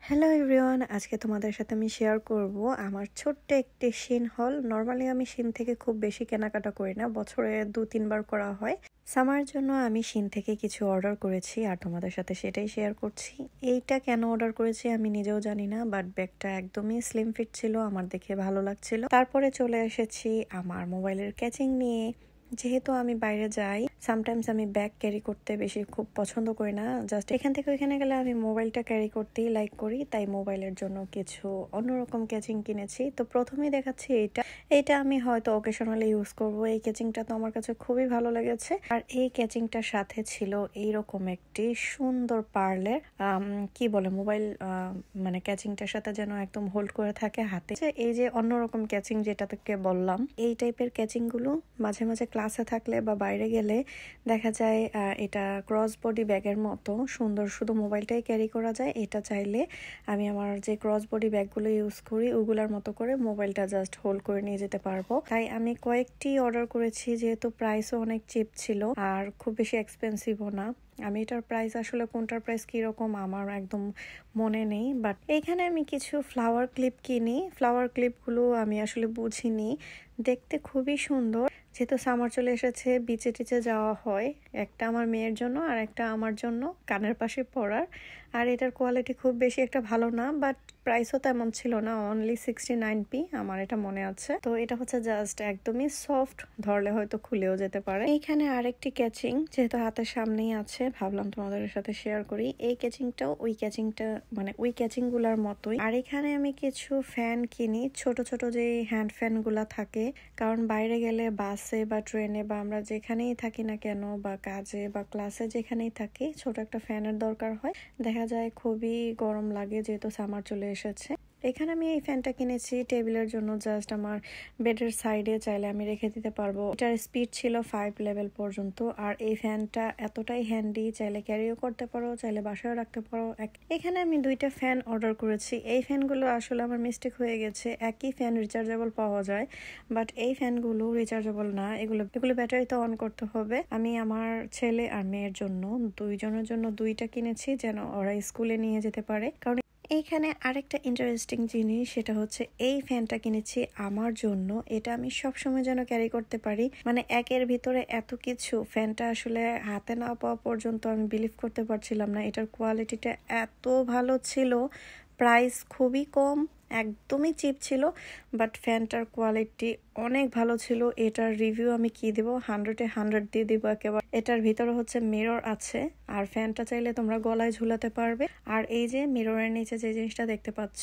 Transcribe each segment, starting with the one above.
Hello everyone, আজকে তোমাদের সাথে আমি শেয়ার করব আমার ছোট্ট একটি শিন হল। নর্মালি আমি শিন থেকে খুব বেশি কেনাকাটা করি না, বছরে 2-3 বার করা হয়। সামার জন্য আমি শিন থেকে কিছু অর্ডার করেছি আর তোমাদের সাথে সেটাই শেয়ার করছি। এইটা কেন অর্ডার করেছি আমি নিজেও জানি না, বাট ব্যাগটা একদমই স্লিম ফিট ছিল, আমার দেখে ভালো লাগছিল। তারপরে চলে এসেছি আমার মোবাইলের ক্যাচিং নিয়ে। যেহেতু আমি বাইরে যাই, সামটাইমস আমি ব্যাগ ক্যারি করতে বেশি খুব পছন্দ করি না, জাস্ট এখান থেকে ওইখানে গেলে আমি মোবাইলটা ক্যারি করতেই লাইক করি, তাই মোবাইলের জন্য কিছু অন্যরকম ক্যাচিং কিনেছি। তো প্রথমেই দেখাচ্ছি এইটা আমি হয়তো অকেশনালি ইউজ করব। এই ক্যাচিংটা তো আমার কাছে খুবই ভালো লেগেছে। আর এই ক্যাচিংটার সাথে ছিল এইরকম একটি সুন্দর পার্লের কি বলে মোবাইল মানে ক্যাচিংটার সাথে যেন একদম হোল্ড করে থাকে হাতে। এই যে অন্যরকম ক্যাচিং যেটা থেকে বললাম, এই টাইপের ক্যাচিং গুলো মাঝে মাঝে ক্লাসে থাকলে বা বাইরে গেলে দেখা যায় এটা ক্রস বডি ব্যাগের মতো সুন্দর, শুধু মোবাইলটাই ক্যারি করা যায়। এটা চাইলে আমি আমার যে ক্রস বডি ব্যাগগুলো ইউজ করি ওগুলার মতো করে মোবাইলটা জাস্ট হোল্ড করে নিয়ে যেতে পারবো। তাই আমি কয়েকটি অর্ডার করেছি, যেহেতু প্রাইসও অনেক চিপ ছিল আর খুব বেশি এক্সপেন্সিভও না। আমি এটার প্রাইস আসলে কোনটার প্রাইস কিরকম আমার একদম মনে নেই, বাট এখানে আমি কিছু ফ্লাওয়ার ক্লিপ কিনি। ফ্লাওয়ার ক্লিপগুলো আমি আসলে বুঝিনি, দেখতে খুবই সুন্দর। যেহেতু সামার চলে এসেছে, বিচে টিচে যাওয়া হয়, একটা আমার মেয়ের জন্য আর একটা আমার জন্য কানের পাশে পরার। আর এটার কোয়ালিটি খুব বেশি একটা ভালো না, বাট প্রাইসও তেমন ছিল না, অনলি 69p আমার এটা মনে আছে। তো এটা হচ্ছে জাস্ট একদমই সফট, ধরলে হয়তো খুলেও যেতে পারে। এইখানে আরেকটি ক্যাচিং যেহেতু হাতের সামনেই আছে, ভাবলাম তোমাদের সাথে শেয়ার করি। এই ক্যাচিংটাও ওই ক্যাচিং গুলার মতোই। আর এখানে আমি কিছু ফ্যান কিনি, ছোট ছোট যে হ্যান্ড ফ্যান গুলা থাকে, কারণ বাইরে গেলে বাসে বা ট্রেনে বা আমরা যেখানেই থাকি না কেন, বা কাজে বা ক্লাসে যেখানেই থাকি, ছোট একটা ফ্যানের দরকার হয়। দেখা যায় খুবই গরম লাগে যেহেতু সামার চলে এসেছে। এখানে আমি এই ফ্যানটা কিনেছি টেবিলের জন্য, জাস্ট আমার বেডের সাইডে চাইলে আমি রেখে দিতে পারবো। এটার স্পিড ছিল 5 লেভেল পর্যন্ত। আর এই ফ্যানটা এতটাই হ্যান্ডি, চাইলে ক্যারিও করতে পারো, চাইলে বাসায়ও রাখতে পারো। এখানে আমি 2টা ফ্যান অর্ডার করেছি। এই ফ্যানগুলো আসলে আমার মিস্টেক হয়ে গেছে, একই ফ্যান রিচার্জেবল পাওয়া যায়, বাট এই ফ্যানগুলো রিচার্জেবল না। এগুলো ব্যাটারিতে অন করতে হবে। আমি আমার ছেলে আর মেয়ের জন্য দুইজনের জন্য 2টা কিনেছি, যেন ওরা স্কুলে নিয়ে যেতে পারে। কারণ এইখানে আরেকটা ইন্টারেস্টিং জিনিস, সেটা হচ্ছে এই ফ্যানটা কিনেছি আমার জন্য। এটা আমি সব সময় যেন ক্যারি করতে পারি, মানে একের ভিতরে এত কিছু। ফ্যানটা আসলে হাতে না পাওয়া পর্যন্ত আমি বিলিভ করতে পারছিলাম না, এটার কোয়ালিটিটা এত ভালো ছিল। প্রাইস খুবই কম, একদমই চিপ ছিল, বাট ফ্যানটার কোয়ালিটি অনেক ভালো ছিল। এটার রিভিউ আমি কি দিব, 100-এ 100 দিয়ে দিব একেবারে। এটার ভিতরে হচ্ছে মিরর আছে, আর ফ্যানটা চাইলে তোমরা গলায় ঝুলাতে পারবে। আর এই যে মিররের নিচে যে জিনিসটা দেখতে পাচ্ছ,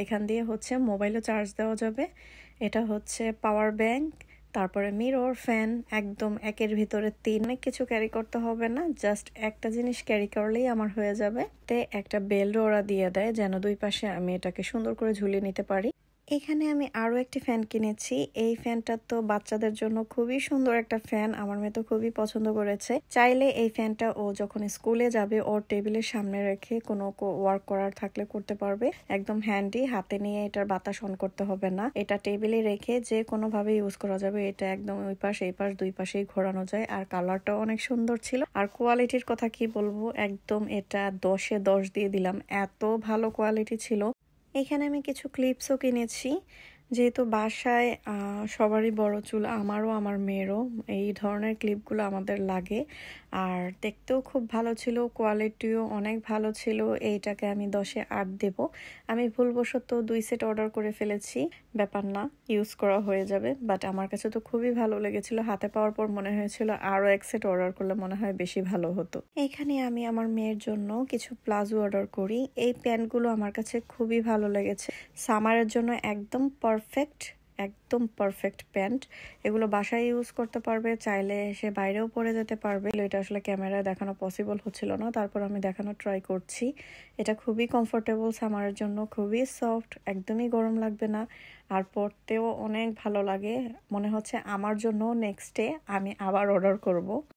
এখান দিয়ে হচ্ছে মোবাইলও চার্জ দেওয়া যাবে। এটা হচ্ছে পাওয়ার ব্যাংক, তারপরে মিরর, ফ্যান, একদম একের ভিতরে 3। অনেক কিছু ক্যারি করতে হবে না, জাস্ট একটা জিনিস ক্যারি করলেই আমার হয়ে যাবে। তে একটা বেল্ট ওরা দিয়ে দেয় যেন 2 পাশে আমি এটাকে সুন্দর করে ঝুলিয়ে নিতে পারি। এখানে আমি আরো একটি ফ্যান কিনেছি। এই ফ্যানটা তো বাচ্চাদের জন্য খুবই সুন্দর একটা ফ্যান, আমার মেয়ে তো খুবই পছন্দ করেছে। চাইলে এই ফ্যানটা ও যখন স্কুলে যাবে ওর টেবিলের সামনে রেখে কোনো ওয়ার্ক করার থাকলে করতে পারবে। একদম হ্যান্ডি, হাতে নিয়ে এটার বাতাস অন করতে হবে না, এটা টেবিলে রেখে যে কোনো ভাবে ইউজ করা যাবে। এটা একদম ওই পাশ এই পাশ 2 পাশেই ঘোরানো যায়। আর কালারটাও অনেক সুন্দর ছিল। আর কোয়ালিটির কথা কি বলবো, একদম এটা 10-এ 10 দিয়ে দিলাম, এত ভালো কোয়ালিটি ছিল। এখানে আমি কিছু ক্লিপসও কিনেছি, যেহেতু বাসায় সবারই বড় চুল, আমারও আমার মেয়েরও এই ধরনের ক্লিপগুলো আমাদের লাগে। আর দেখতেও খুব ভালো ছিল, কোয়ালিটিও অনেক ভালো ছিল। এইটাকে আমি 10-এ 8 দেব। আমি ভুলবশত 2 সেট অর্ডার করে ফেলেছি, ব্যাপার না, ইউজ করা হয়ে যাবে। বাট আমার কাছে তো খুবই ভালো লেগেছিল, হাতে পাওয়ার পর মনে হয়েছিল আরও 1 সেট অর্ডার করলে মনে হয় বেশি ভালো হতো। এখানে আমি আমার মেয়ের জন্য কিছু প্লাজো অর্ডার করি। এই প্যান্টগুলো আমার কাছে খুবই ভালো লেগেছে, সামারের জন্য একদম পারফেক্ট প্যান্ট। এগুলো বাসায় ইউজ করতে পারবে, চাইলে সে বাইরেও পরে যেতে পারবে। এটা আসলে ক্যামেরায় দেখানো পসিবল হচ্ছিল না, তারপর আমি দেখানোর ট্রাই করছি। এটা খুবই কমফোর্টেবল, সামারের জন্য খুবই সফট, একদমই গরম লাগবে না। আর পরতেও অনেক ভালো লাগে, মনে হচ্ছে আমার জন্য নেক্সট ডে আমি আবার অর্ডার করব।